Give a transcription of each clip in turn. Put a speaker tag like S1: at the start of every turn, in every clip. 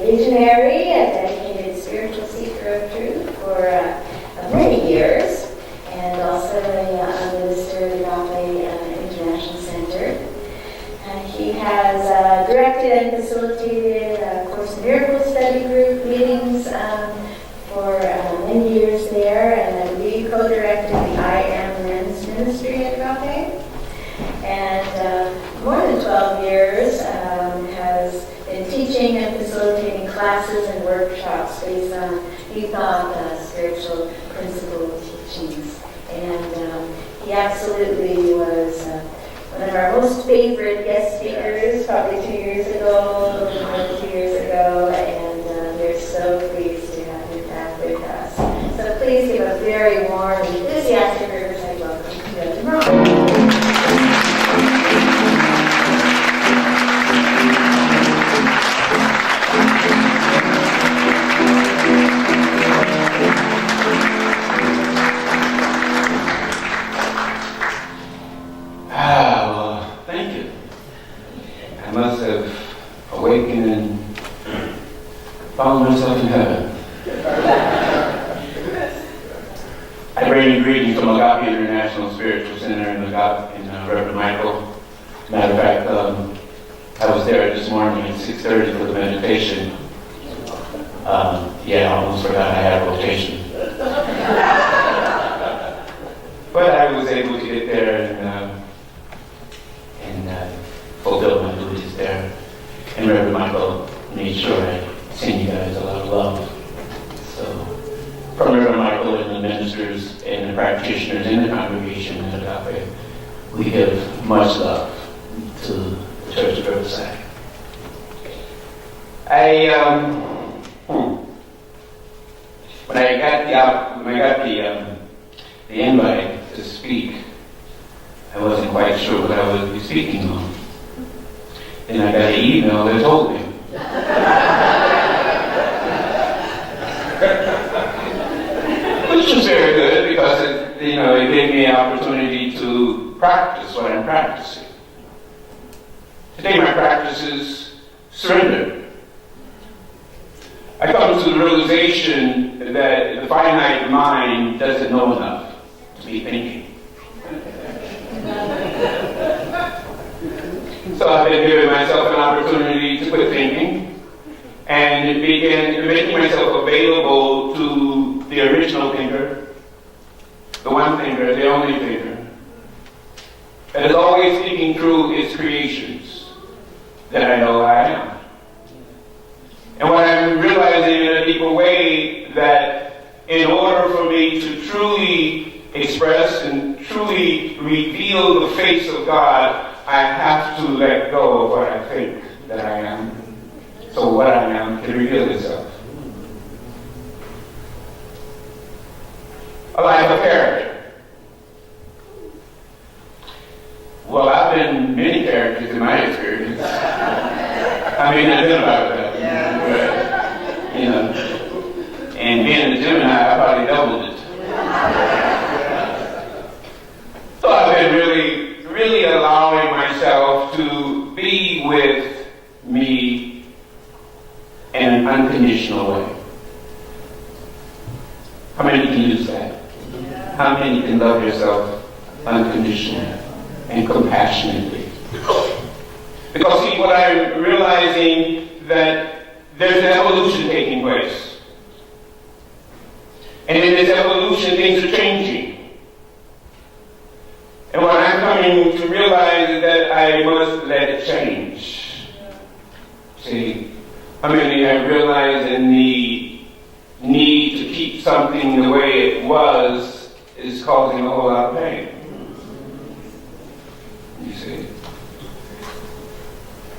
S1: visionary, a dedicated spiritual seeker of truth for many years, and also a minister at the Agape International Center. He has directed and facilitated Course in Miracles study group meetings for many years there, and I believe co-directed the I Am Men's Ministry at Agape. And more than 12 years has been teaching and facilitating classes and workshops based on he thought spiritual principle teachings. And he absolutely was one of our most favorite guest speakers, probably 2 years ago, a little more than 2 years ago, and we're so pleased to have him back with us. So please give a very warm, enthusiastic Riverside welcome to Brother Ron.
S2: Thank you. I must have awakened and found myself in heaven. I bring you greetings from Agape International Spiritual Center in Reverend Michael. Matter of fact, I was there this morning at 6:30 for the meditation. I almost forgot I had a rotation. But I was able to get there and fulfill my duties there. And Reverend Michael made sure I send you guys a lot of love. So, from Reverend Michael and the ministers and the practitioners in the congregation in Agape, we give much love to the Church of Riverside. When I got the invite to speak, I wasn't quite sure what I would be speaking on. Then I got an email that told me. Which was very good because it gave me an opportunity to practice what I'm practicing. Today my practice is surrender. I come to the realization that the finite mind doesn't know enough to be thinking. So I've been giving myself an opportunity to quit thinking and begin making myself available to the original thinker, the one thinker, the only thinker, that is always thinking through its creations that I know I am. And what I'm realizing in a deeper way that in order for me to truly express and truly reveal the face of God, I have to let go of what I think that I am, so what I am can reveal itself. A life of character. Well, I've been many characters in my experience. I mean, I've been about that. But, and being a Gemini, I probably doubled it. So I've been really allowing myself to be with me in an unconditional way. How many can use that? How many can love yourself unconditionally and compassionately? Because see, what I'm realizing that there's an evolution taking place. And in this evolution, things are changing. And what I'm coming to realize is that I must let it change. See, I realize in the need to keep something the way it was is causing a whole lot of pain. You see?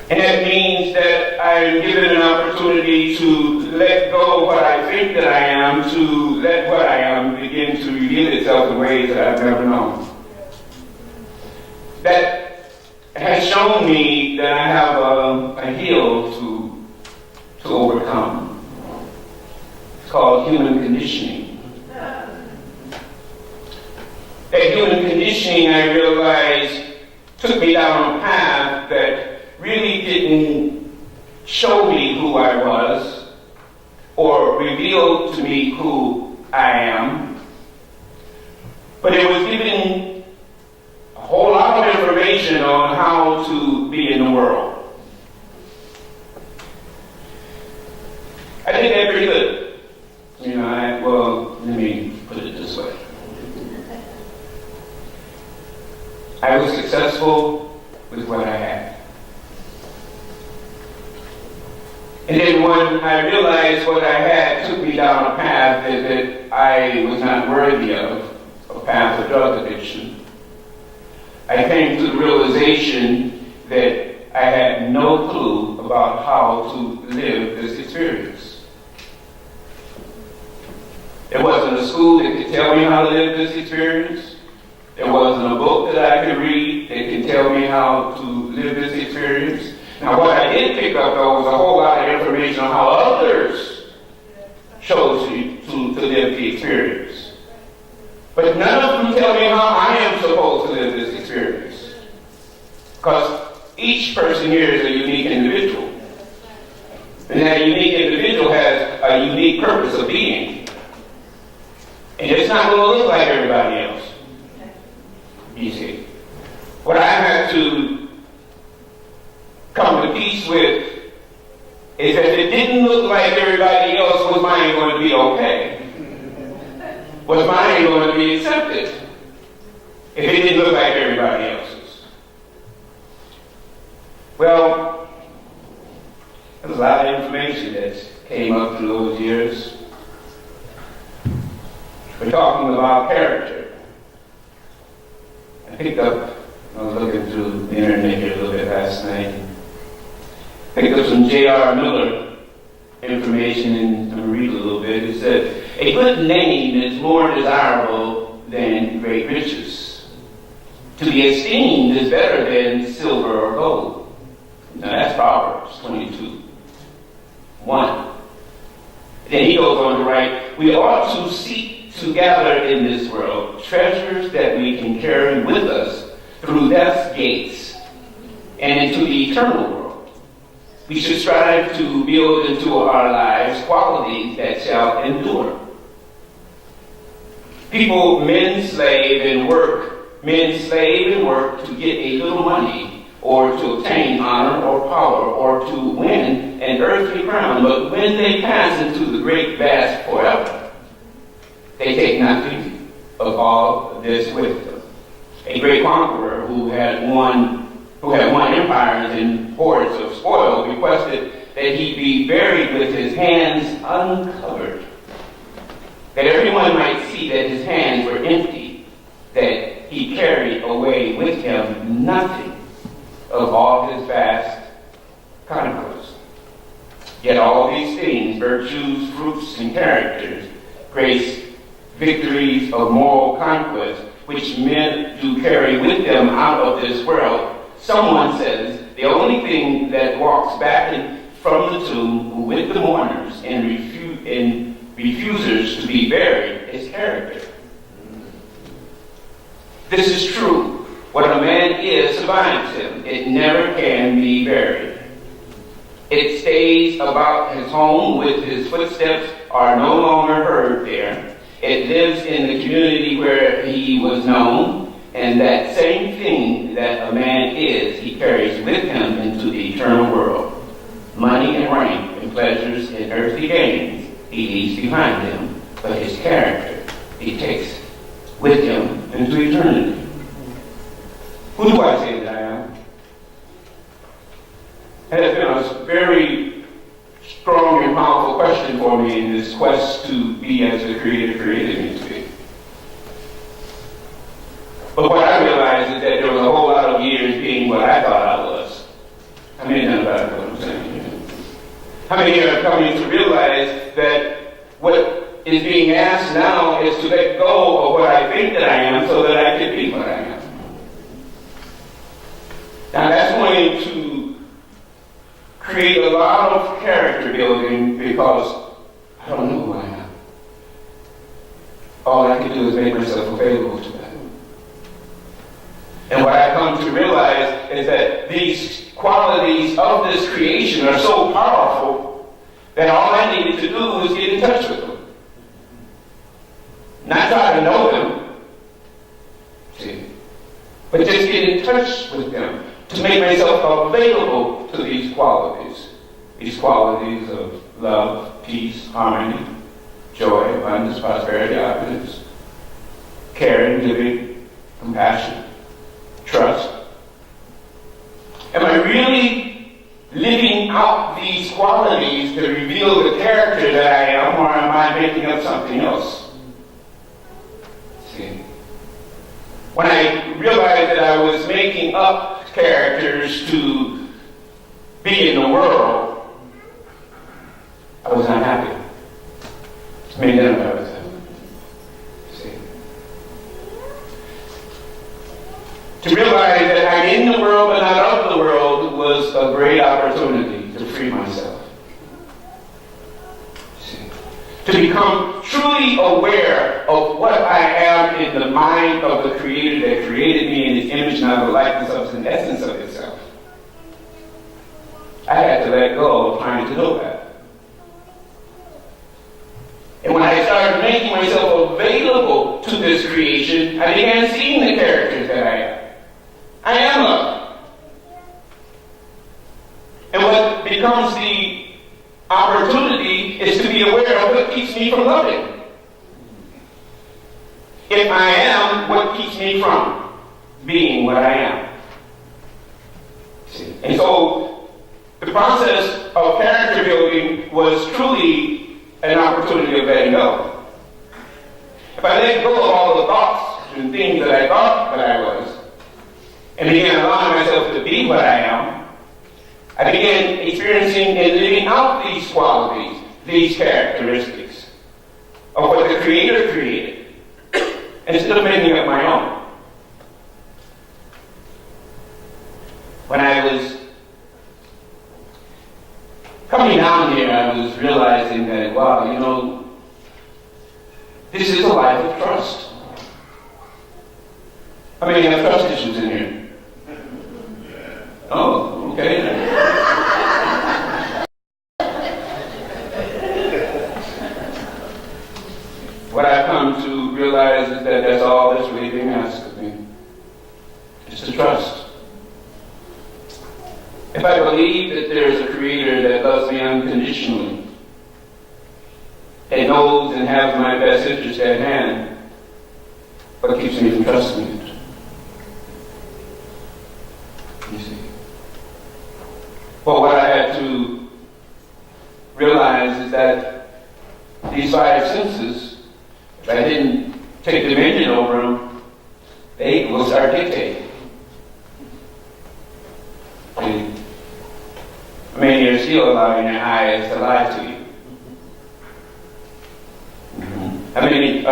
S2: And that means that I'm given an opportunity to let go of what I think that I am, to let what I am begin to reveal itself in ways that I've never known. That has shown me that I have a hill to overcome. It's called human conditioning. That human conditioning, I realized, took me down a path that really didn't show me who I was, revealed to me who I am, but it was giving a whole lot of information on how to be in the world. I did that pretty good. Let me put it this way. I was successful with what I had. And then when I realized what I had took me down a path that I was not worthy of, a path of drug addiction, I came to the realization that I had no clue about how to live this experience. There wasn't a school that could tell me how to live this experience. There wasn't a book that I could read that could tell me how to live this experience. Now, what I did pick up, though, was a whole lot of information on how others chose to live the experience. But none of them tell me how I am supposed to live this experience. Because each person here is a unique individual. And that unique individual has a unique purpose of being. And it's not going to look like everybody else. You see. What I had to come to peace with is that if it didn't look like everybody else, was mine going to be okay? Was mine going to be accepted? If it didn't look like everybody else's. Well, there's a lot of information that came up through those years. We're talking about character. I was looking through the internet here a little bit last night. Picked up some J.R. Miller information and I'm going to read a little bit. It said, a good name is more desirable than great riches. To be esteemed is better than silver or gold. Now that's Proverbs 22:1. Then he goes on to write, we ought to seek to gather in this world treasures that we can carry with us through death's gates and into the eternal world. We should strive to build into our lives qualities that shall endure. Men slave and work to get a little money or to obtain honor or power or to win an earthly crown. But when they pass into the great vast forever, they take nothing of all this with them. A great conqueror who had won empires and hoards of spoil requested that he be buried with his hands uncovered, that everyone might see that his hands were empty, that he carried away with him nothing of all his vast conquest. Yet all these things, virtues, fruits, and characters, grace, victories of moral conquest, which men do carry with them out of this world, someone says the only thing that walks back from the tomb with the mourners and refusers to be buried is character. This is true. What a man is survives him. It never can be buried. It stays about his home with his footsteps are no longer heard there. It lives in the community where he was known, and that same thing that a man is, he carries with him into the eternal world. Money and rank and pleasures and earthly gains he leaves behind him, but his character he takes with him into eternity. Who do I say that I am? It has been a very strong and powerful question for me in this quest to be as the Creator created me to be. But what I realized is that there was a whole lot of years being what I thought I was. How many know about what I'm saying? How many are coming to realize that what is being asked now is to let go of what I think that I am so that I can be what I am? Now that's going to create a lot of character building because I don't know who I am. All I can do is make myself available to them. And what I come to realize is that these qualities of this creation are so powerful that all I needed to do was get in touch with them. Not try to know them, see, but just get in touch with them to make myself available to these qualities of love, peace, harmony, joy, abundance, prosperity, opulence, caring, giving, compassion, trust. Am I really living out these qualities to reveal the character that I am, or am I making up something else? See? When I realized that I was making up characters to be in the world, I was not happy. I mean, then I was happy. See? To realize that I'm in the world but not of the world was a great opportunity to free myself. See? To become truly aware of what I am in the mind of the Creator that created me in His image and of the likeness of the essence of Himself. I had to let go of trying to know that. And when I started making myself available to this creation, I began seeing the characters that I am. I am love. And what becomes the opportunity is to be aware of what keeps me from loving. If I am, what keeps me from being what I am? See? And so the process of character building was truly an opportunity of letting go. If I let go of all the thoughts and things that I thought that I was, and began allowing myself to be what I am, I began experiencing and living out these qualities, these characteristics of what the Creator created, instead of making up my own. When I was coming down here, I was realizing that, wow, you know, this is a life of trust. How many have trust issues in here? Oh, okay. What I've come to realize is that that's all that's really being asked of me. Just to trust. If I believe that there's a Creator that loves me unconditionally, that knows and has my best interest at hand, what keeps me from trusting it? You see? Well, what I had to realize is that these five senses, if I didn't take dominion over them, they will start dictating. I mean, you're still allowing your eyes to lie to you. I mean,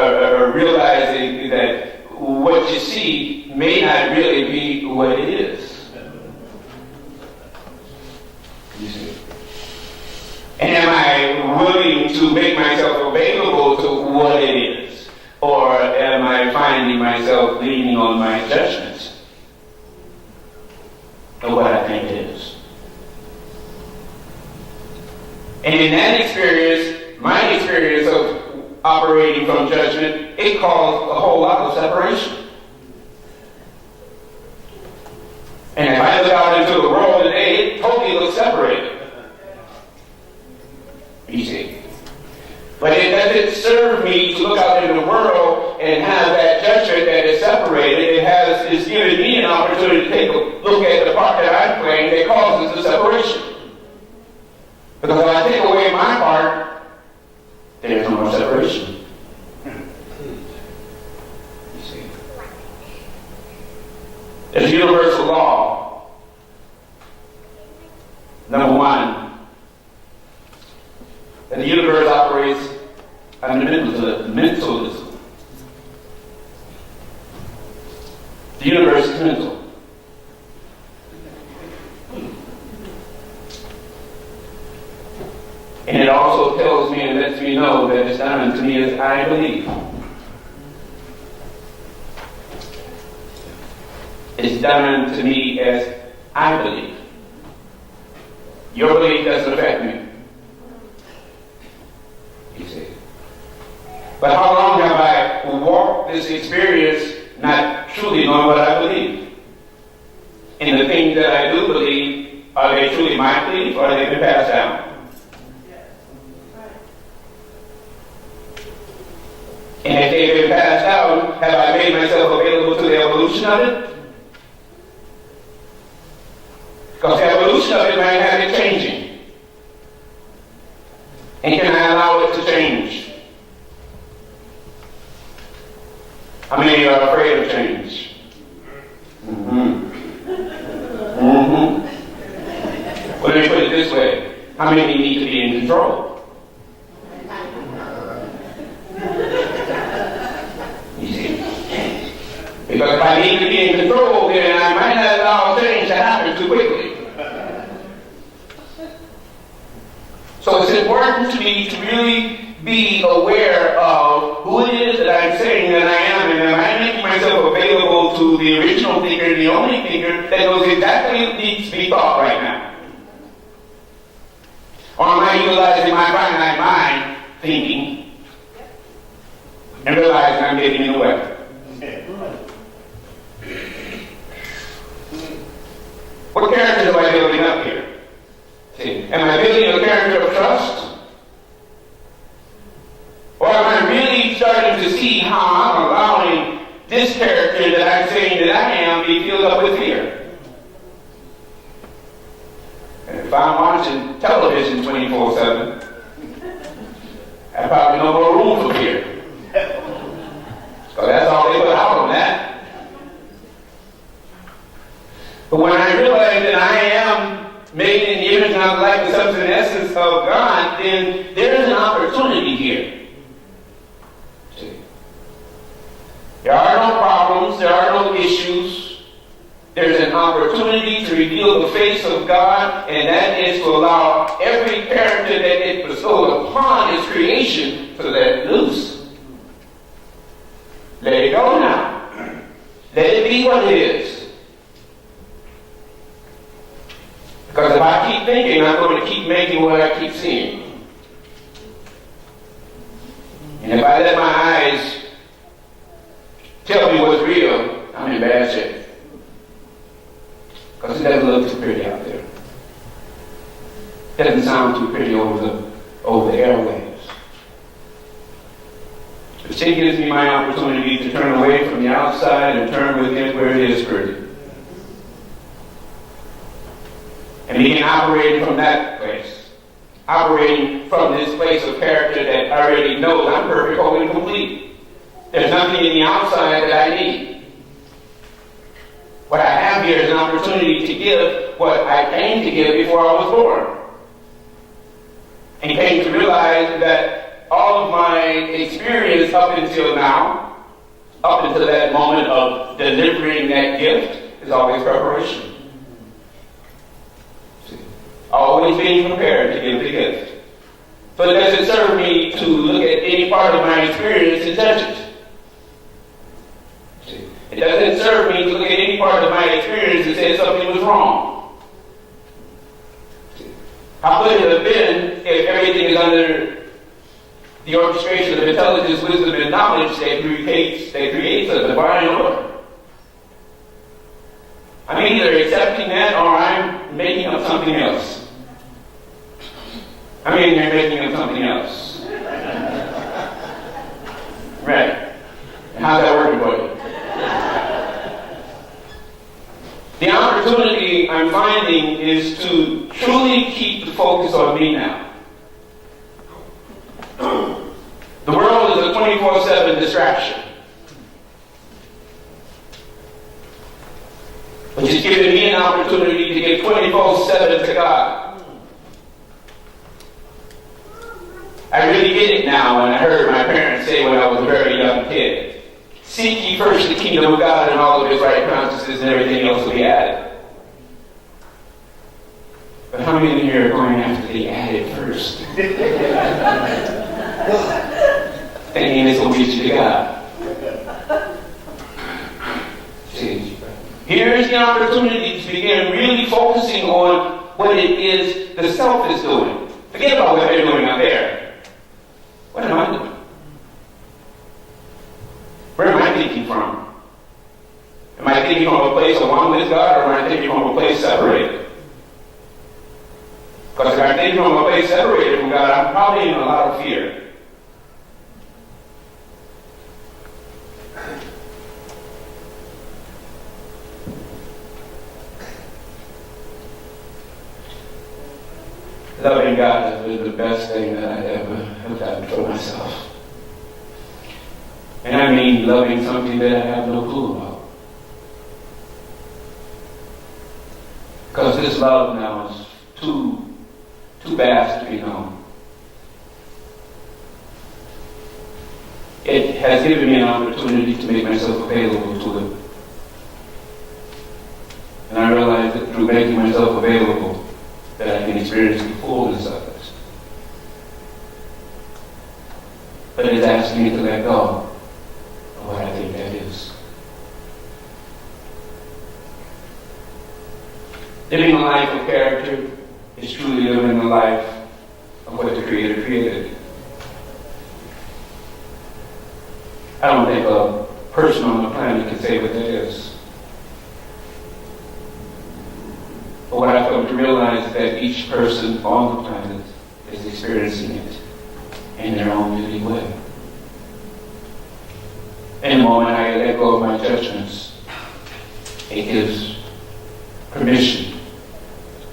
S2: realizing that what you see may not really be what it is. You see? And am I willing to make myself available to what it is? Or am I finding myself leaning on my judgments of what I think it is? And in that experience, my experience of operating from judgment, it caused a whole lot of separation. And if I look out into the world today, it totally looks separated. You see? But it doesn't serve me to look out into the world and have that judgment that is separated. It's giving me an opportunity to take a look at the part that I'm playing that causes the separation. Because if I take away my part, there's no more separation. You see? There's a universal law. Number one, that the universe operates under mentalism. The universe is mental. And it also tells me and lets me know that it's done unto me as I believe. It's done unto me as I believe. Your belief doesn't affect me. You see. But how long have I walked this experience not truly knowing what I believe? And the things that I do believe, are they truly my belief or have they been passed down? And if they've been passed down, have I made myself available to the evolution of it? Because the evolution of it might have it changing. And can I allow it to change? How many are afraid of change? Well, let me put it this way. How many need to be in control? You see? Because if I need to be in control, then I might not allow change to happen too quickly. So it's important to me to really be aware of who it is that I'm saying that I am, and am I making myself available to the original thinker, the only thinker that knows exactly what needs to be thought right now? Or am I utilizing my finite mind thinking and realizing I'm getting in the way? What character am I building up here? See, am I building a character of trust? Or am I really starting to see how I'm allowing this character that I'm saying that I am be filled up with fear? And if I'm watching television 24/7, I probably no more room for fear. Because that's all they put out on that. But when I realize that I am made in the image and the likeness, the substance and essence of God, then there is an opportunity here. See? There are no problems, there are no issues. There's an opportunity to reveal the face of God, and that is to allow every character that it bestowed upon His creation to let it loose. Let it go now. Let it be what it is. Because if I keep thinking, I'm going to keep making what I keep seeing. And if I let my eyes tell me what's real, I'm in bad shape. Because it doesn't look too pretty out there. It doesn't sound too pretty over the airwaves. But it gives me my opportunity to turn away from the outside and turn within where it is pretty. And begin operating from that place. Operating from this place of character that I already know I'm perfect, whole, and complete. There's nothing in the outside that I need. What I have here is an opportunity to give what I came to give before I was born. And came to realize that all of my experience up until now, up until that moment of delivering that gift, is always preparation. Always being prepared to give the gift. So it doesn't serve me to look at any part of my experience and judge it. It doesn't serve me to look at any part of my experience and say something was wrong. How could it have been if everything is under the orchestration of intelligence, wisdom, and knowledge that creates a divine order? I'm either accepting that or I'm making up something else. I mean, you're making up something else. Right. And how's that working for you? The opportunity I'm finding is to truly keep the focus on me now. The world is a 24/7 distraction. Which is giving me an opportunity to give 24/7 to God. I really get it now when I heard my parents say when I was a very young kid, seek ye first the kingdom of God and all of His right consciousness and everything else will be added. But how many in here are going after the added first? Thinking this will get you to God. See, here's the opportunity to begin really focusing on what it is the self is doing. Forget about what they're doing out there. What am I doing? thinking from a place of one with God, or am I thinking from a place separated? Because if I'm thinking from a place separated from God, I'm probably in a lot of fear. Loving God has been the best thing that I ever have done for myself. And I mean loving something that I have no clue about. Because this love now is too vast to be known. It has given me an opportunity to make myself available to it. And I realize that through making myself available, that I can experience the fullness of it. But it's asking me to let go of what I think that is. Living a life of character is truly living the life of what the Creator created. I don't think a person on the planet can say what that is. But what I've come to realize is that each person on the planet is experiencing it in their own unique way. In the moment I let go of my judgments, it gives permission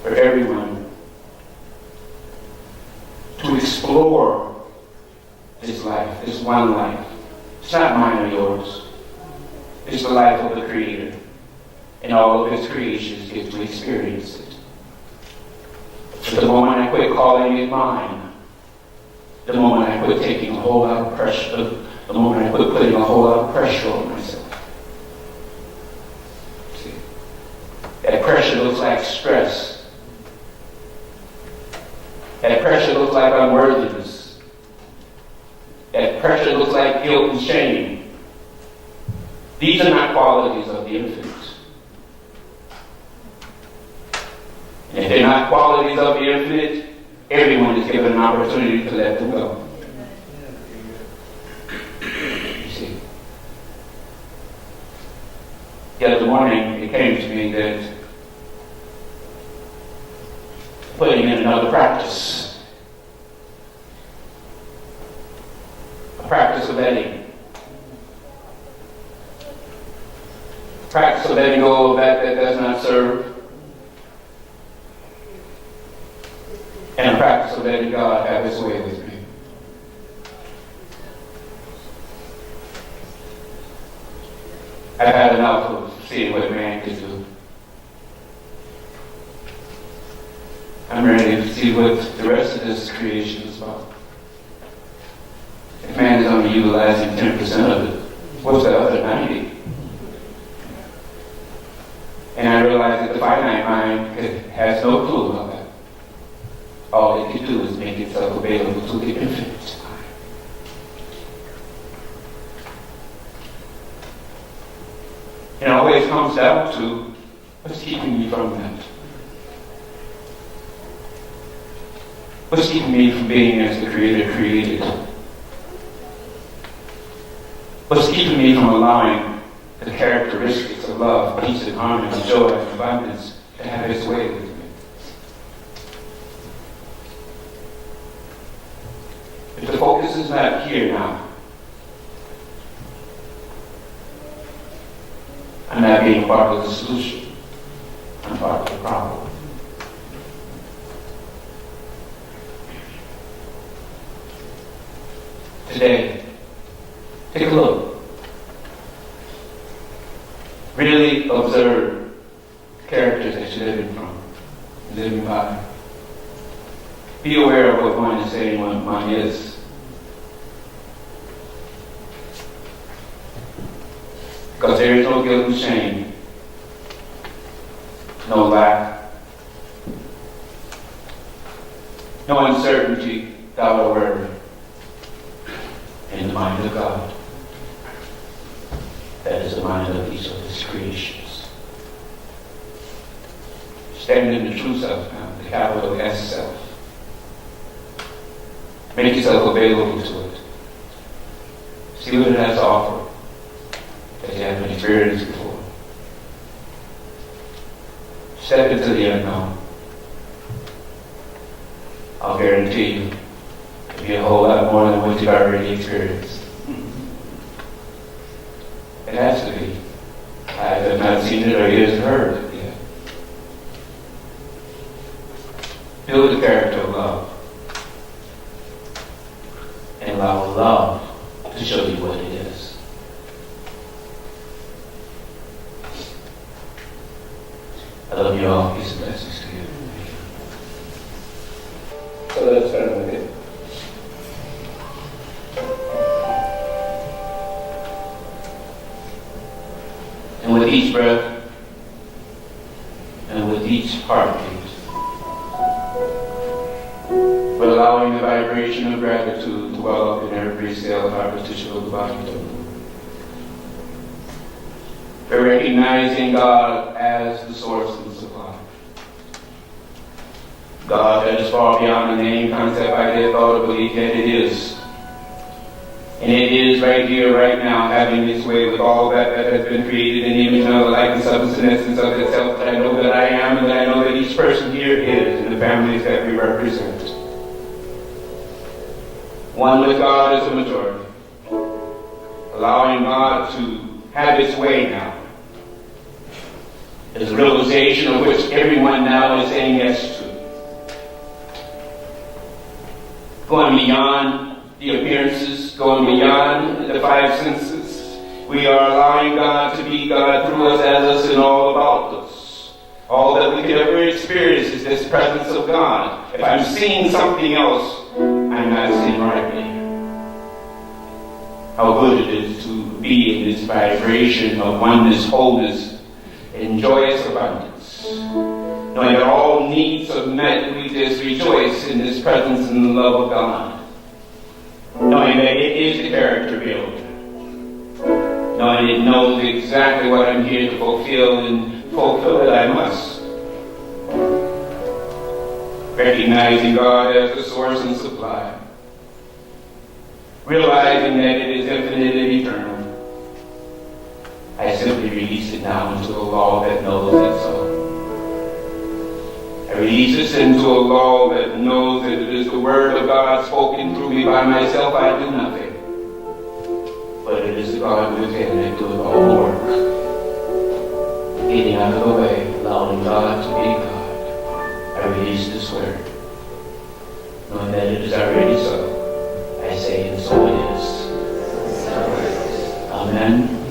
S2: for everyone to explore this life, this one life. It's not mine or yours. It's the life of the Creator. And all of His creations get to experience it. But the moment I quit calling it mine, the moment I quit taking a whole lot of pressure, the moment I quit putting a whole lot of pressure on myself. See? That pressure looks like stress. That pressure looks like unworthiness. That pressure looks like guilt and shame. These are not qualities of the infinite. And if they're not qualities of the infinite, everyone is given an opportunity to let them go. You see. The other morning, it came to me that putting in another practice, a practice of letting. Practice of letting go of that does not serve. And a practice of letting God have His way with me. I've had enough of seeing what man can do. I'm ready to see what the rest of this creation is about. If man is only utilizing 10% of it, what's the other 90%? And I realize that the finite mind has no clue about that. All it can do is make itself available to the infinite. It always comes down to what's keeping me from that. What's keeping me from being as the Creator created? What's keeping me from allowing the characteristics of love, peace, and harmony, joy, and abundance to have its way with me? If the focus is not here now, I'm not being part of the solution. I'm part of the problem. Today, take a look. Really observe the characters that you're living from, living by. Be aware of what one is saying, what one is. Because there is no guilt and shame, no lack, no uncertainty, doubt, or worry in the mind of God. That is the mind of each of His creations. Stand in the true self now, the capital S self. Make yourself available to it. See what it has to offer that you haven't experienced before. step into the unknown. I'll guarantee you, it'll be a whole lot more than what you've already experienced. It has to be. I have not seen it or ears heard it yet. Build the character of love. And allow love to show you what it is. I love you all. Peace and blessings to you. So let's start with it. And with each breath, and with each heartbeat, we're allowing the vibration of gratitude to well up in every cell of our tissue of the body. We're recognizing God as the source and supply. God that is far beyond the name, concept, idea, thought, or belief, yet it is. And it is right here, right now, having its way with all that has been created in the image and the likeness, substance and essence of itself, that I know that I am, and that I know that each person here is, and the families that we represent. One with God is a majority. Allowing God to have its way now. There's a realization of which everyone now is saying yes to. Going beyond the appearances, going beyond the five senses. We are allowing God to be God through us, as us, and all about us. All that we could ever experience is this presence of God. If I'm seeing something else, I'm not seeing rightly. How good it is to be in this vibration of oneness, wholeness, and joyous abundance. Knowing that all needs are met, we just rejoice in this presence and the love of God. Knowing that it is the character builder. Knowing it knows exactly what I'm here to fulfill, and fulfill it I must. Recognizing God as the source and supply. Realizing that it is infinite and eternal. I simply release it now into a law that knows it so. I release this into a law that knows that it is the word of God spoken through me. By myself I do nothing. But it is the God within that doeth all the work. Getting out of the way, allowing God to be God. I release this word. Knowing that it is already so. I say, and so it is. Amen.